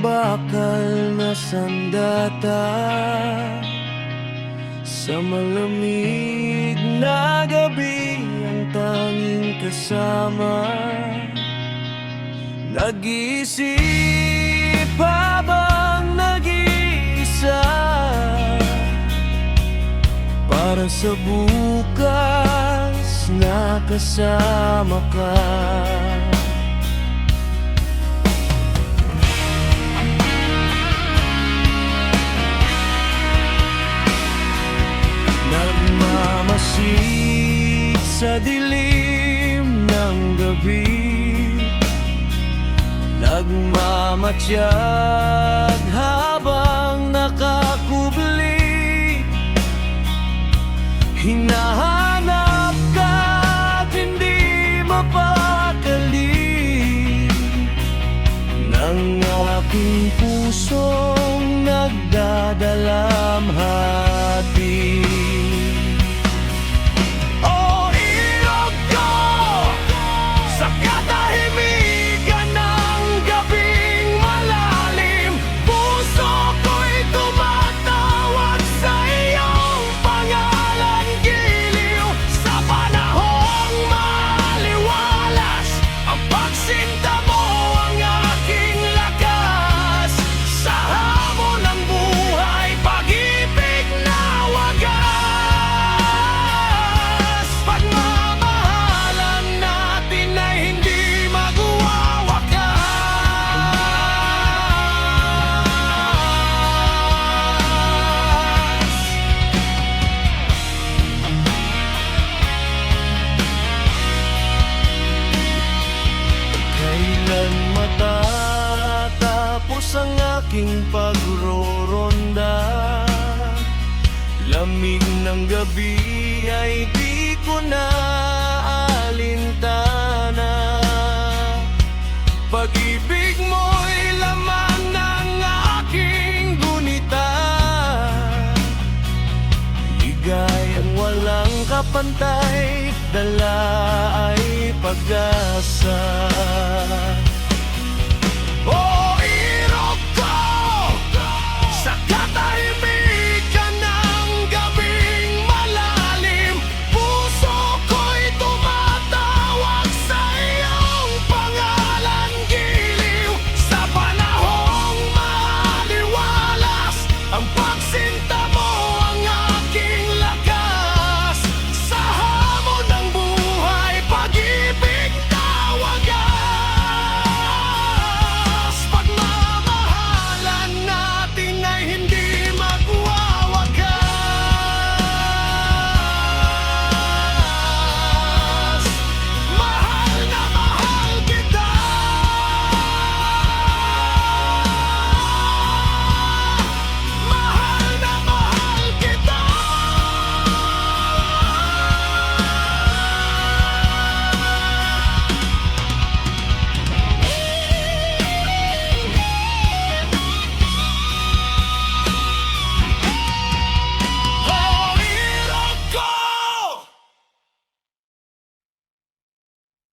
bakal na sandata sa malamig na gabi, ang tanging kasama. Nag-iisip habang nag-iisa para sa bukas na kasama ka. Nagmamasid sa dilim ng gabi, nagmamatiyag habang nakakubli. Hinahanap ka at hindi mapakali ng aking pusong nagdadalamhati. Matatapos ang aking pagroronda, lamig ng gabi ay di ko na alintana. Pag-ibig mo'y laman ng aking gunita, ligayang walang kapantay, dala ay pag-asa.